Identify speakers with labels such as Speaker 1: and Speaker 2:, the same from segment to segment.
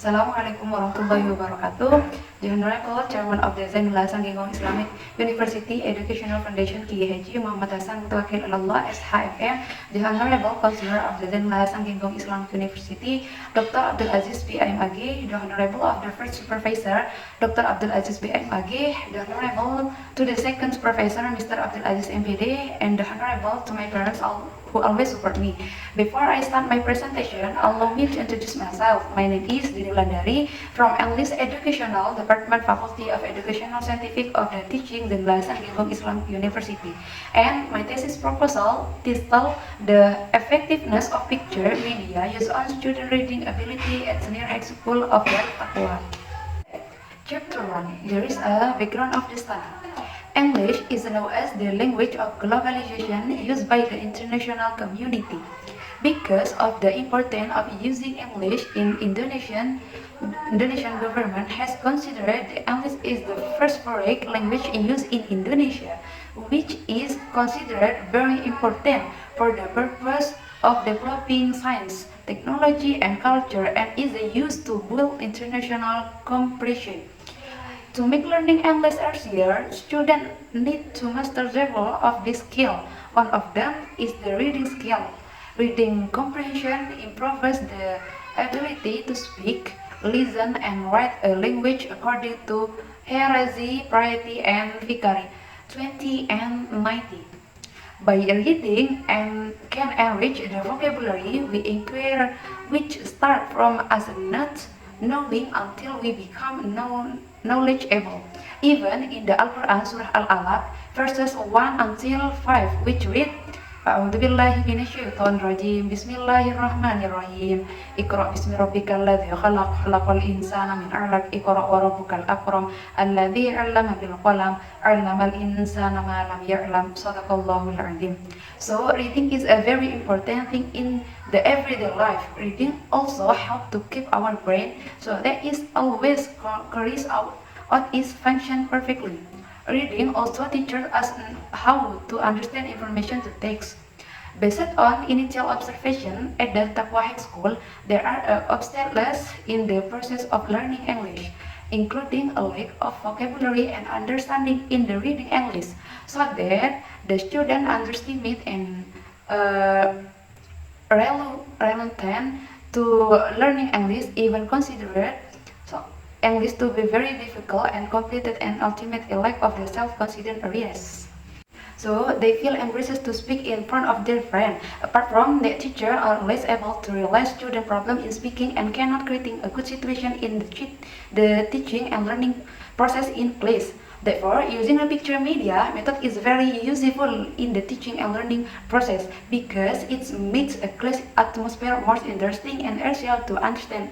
Speaker 1: Assalamualaikum warahmatullahi wabarakatuh. The Honorable Chairman of the Zainullah Sanggegong Islamic University Educational Foundation Kiai Haji Muhammad Hasan Mutawakil Allah SHFM, the Honorable Counselor of the Zainullah Sanggegong Islamic University Dr. Abdul Aziz BIMAG, the Honorable of the First Supervisor Dr. Abdul Aziz BIMAG, the Honorable to the Second Supervisor Mr. Abdul Aziz MPD, and the Honorable to my parents who always support me. Before I start my presentation, allow me to introduce myself. My name is Dini Wulandari from English Educational Department Faculty of Educational Scientific of the Teaching Zainullah Sanggegong Islamic University. And my thesis proposal titled The Effectiveness of Picture Media Used on Student Reading Ability at Senior High School of Darut Taqwa. Chapter 1. There is a background of the study. English is known as the language of globalization used by the international community. Because of the importance of using English in Indonesian government has considered the English is the first foreign language in use in Indonesia, which is considered very important for the purpose of developing science, technology, and culture, and is used to build international cooperation. To make learning English easier, students need to master several of these skills. One of them is the reading skill. Reading comprehension improves the ability to speak, listen, and write a language according to Hierarchy, Priority, and Vicari 20 and 90. By reading and can enrich the vocabulary we inquire, which start from as a not knowing until we become knowledgeable. Even in the Al-Quran Surah Al-Alaq verses 1 until 5, which read A'udzubillahi minasyaitonirrajim. Bismillahirrahmanirrahim. Iqra bismi rabbikal ladzi khalaq, khalaqal insana min 'alaq. Iqra wa rabbukal akram, alladzi 'allama bil qalam, 'allamal insana ma lam ya'lam. Shadaqallahul 'azim. So reading is a very important thing in the everyday life. Reading also helps to keep our brain so that it always carries out its function perfectly. Reading also teaches us how to understand information to text. Based on initial observation at the Taqwa High School, there are obstacles in the process of learning English, including a lack of vocabulary and understanding in the reading English, so that the student underestimate and reluctant to learning English, even considered English to be very difficult and complicated, and ultimately lack of the self-confidence areas. So they feel embarrassed to speak in front of their friend. Apart from the teacher are less able to realize student problem in speaking and cannot creating a good situation in the teaching and learning process in place. Therefore, using a picture media method is very useful in the teaching and learning process because it makes a class atmosphere more interesting and easier to understand.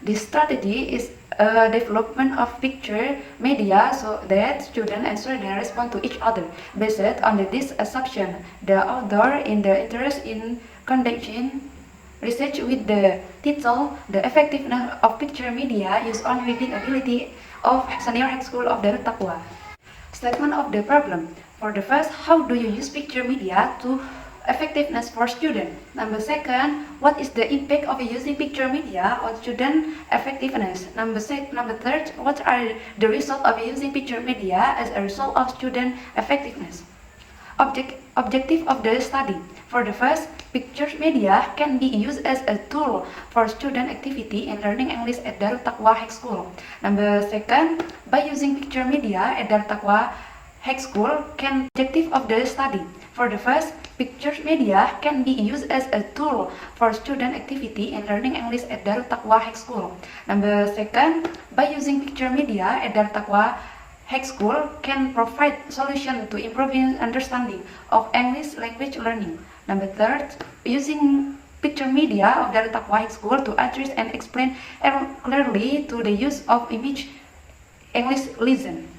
Speaker 1: This strategy is a development of picture media so that students and students respond to each other. Based on this assumption, the author in the interest in conducting research with the title The Effectiveness of Picture Media Used on Reading Ability of Senior High School of Darut Taqwa. Statement of the problem. For the first, how do you use picture media to effectiveness for student? Number second, what is the impact of using picture media on student effectiveness? Number third, what are the results of using picture media as a result of student effectiveness? Objective of the study. For the first, picture media can be used as a tool for student activity in learning English at Darut Taqwa High School. Number second, by using picture media at Darut Taqwa High School can objective of the study. For the first, picture media can be used as a tool for student activity in learning English at Darut Taqwa High School. Number second, by using picture media at Darut Taqwa High School can provide solution to improving understanding of English language learning. Number third, using picture media of Darut Taqwa High School to address and explain clearly to the use of image English lesson.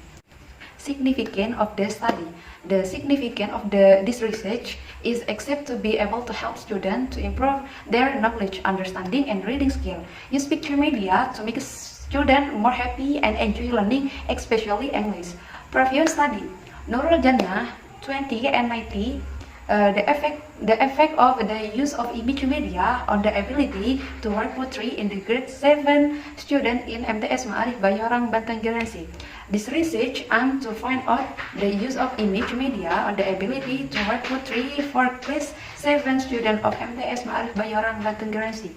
Speaker 1: Significance of the study. The significance of this research is except to be able to help students to improve their knowledge, understanding, and reading skill. Use picture media to make students more happy and enjoy learning, especially English. Previous study. Nurul Jannah 20 and 90 the effect of the use of image media on the ability to write poetry in the grade 7 student in MTS Ma'arif Bayorang, Banten Garasi. This research aimed to find out the use of image media on the ability to write poetry for class 7 student of MTS Ma'arif Bayorang, Banten Garasi.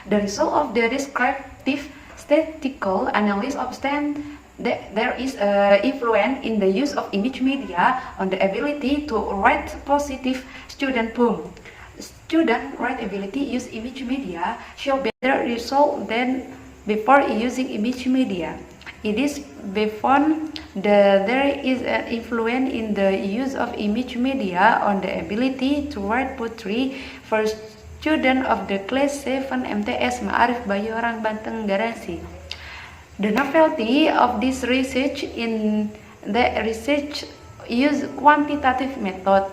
Speaker 1: The result of the descriptive statistical analysis of there is influence in the use of image media on the ability to write positive student poem. Student write ability use image media show better result than before using image media. It is found that there is an influence in the use of image media on the ability to write poetry for student of the class 7 MTS Ma'arif Bayorang, Banten Garasi. The novelty of this research in the research use quantitative method,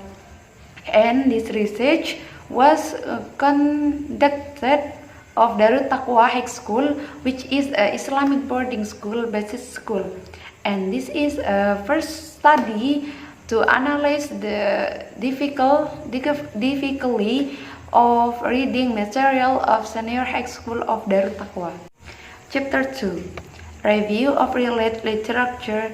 Speaker 1: and this research was conducted of Darut Taqwa High School, which is an Islamic boarding school basis school, and this is a first study to analyze the difficulty of reading material of senior high school of Darut Taqwa. Chapter 2. Review of related literature.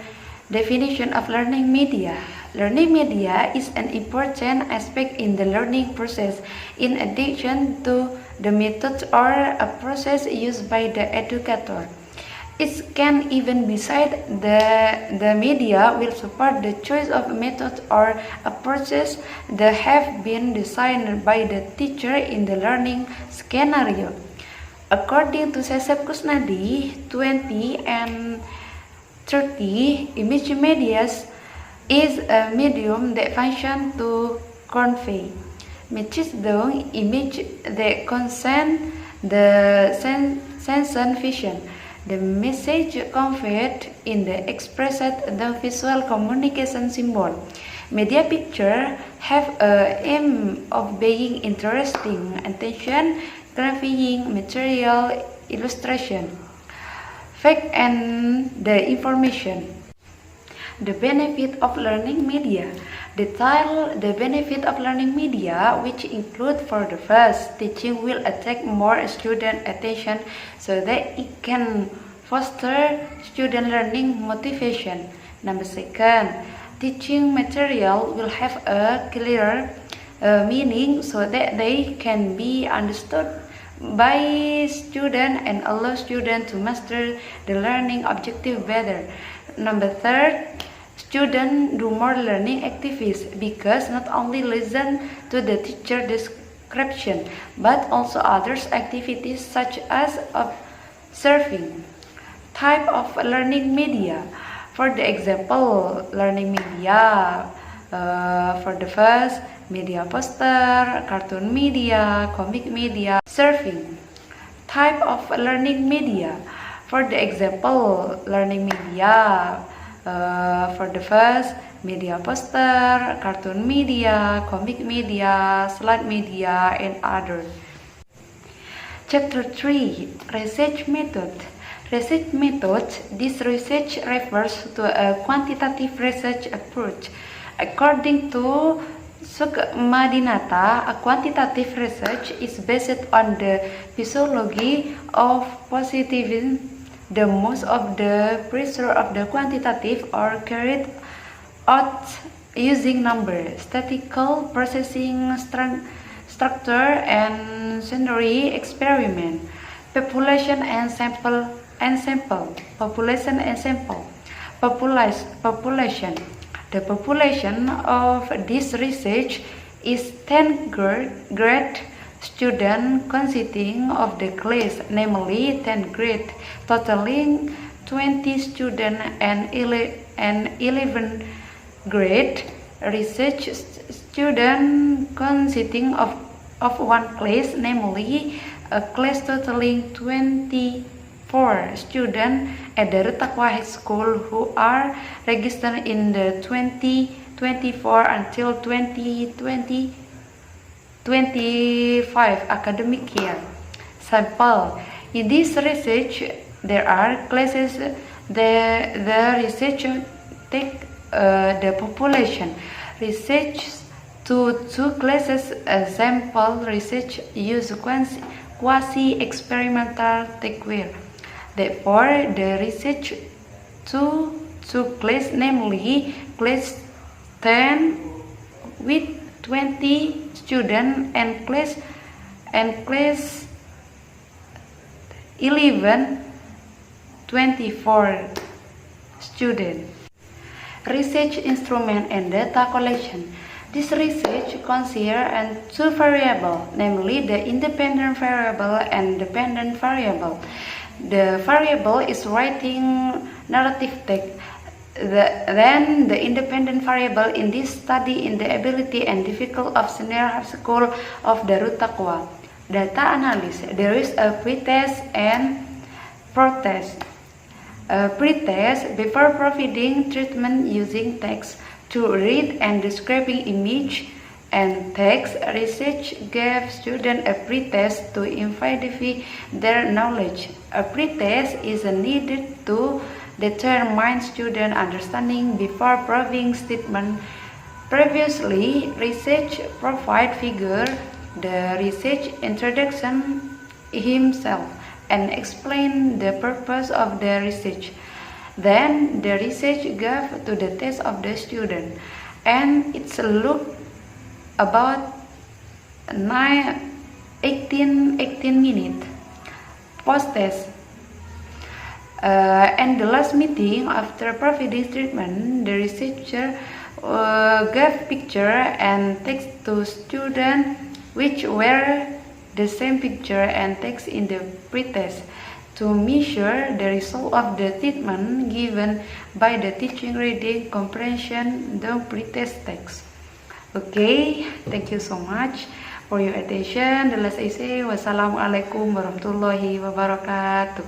Speaker 1: Definition of learning media. Learning media is an important aspect in the learning process. In addition to the method or a process used by the educator, it can even be said the media will support the choice of method or a process that have been designed by the teacher in the learning scenario. According to Sesep Kusnadi, 20 and 30, image media is a medium that functions to convey messages through image that concern the sense vision. The message conveyed in the expressed the visual communication symbol. Media picture have a aim of being interesting, attention graphing, material, illustration, fact and the information. The benefit of learning media. Detail the benefit of learning media, which include for the first, teaching will attract more student attention so that it can foster student learning motivation. Number second, teaching material will have a clearer meaning so that they can be understood by student and allow student to master the learning objective better. Number third, students do more learning activities because not only listen to the teacher description but also others activities such as observing. Type of learning media. For the example, learning media for the first, media poster, cartoon media, comic media, surfing. Type of learning media. For the example, learning media for the first, media poster, cartoon media, comic media, slide media, and others. Chapter 3. Research method. Research method. This research refers to a quantitative research approach. According to Sukmadinata, a quantitative research is based on the physiology of positivism. The most of the pressure of the quantitative are carried out using number, statistical processing, structure, and sensory experiment. Population and sample. Population and sample. Population. The population of this research is 10 grade students consisting of the class, namely 10 grade, totaling 20 students, and 11 grade research students consisting of one class, namely a class totaling 24 students at the Darut Taqwa High School who are registered in the 2024 until 2025 academic year. Sample. In this research, there are classes. The research take the population. Research To two classes, a sample research use quasi-experimental technique. Therefore, the research took place, namely class 10 with 20 students and class 11 24 students. Research instrument and data collection. This research considers two variables, namely the independent variable and dependent variable. The variable is writing narrative text. Then the independent variable in this study in the ability and difficulty of senior high school of Darut Taqwa. Data analysis. There is a pretest and protest. Pretest before providing treatment using text to read and describing image and text. Research gave students a pretest to identify their knowledge. A pretest is needed to determine student understanding before providing statement. Previously, research provide figure. The research introduction himself and explain the purpose of the research. Then the research gave to the test of the student, and it's look about 18 minutes post test. And the last meeting after providing treatment, the researcher gave picture and text to students, which were the same picture and text in the pretest, to measure the result of the treatment given by the teaching reading comprehension the pretest text. Okay, thank you so much for your attention. The last I say, wassalamualaikum warahmatullahi wabarakatuh.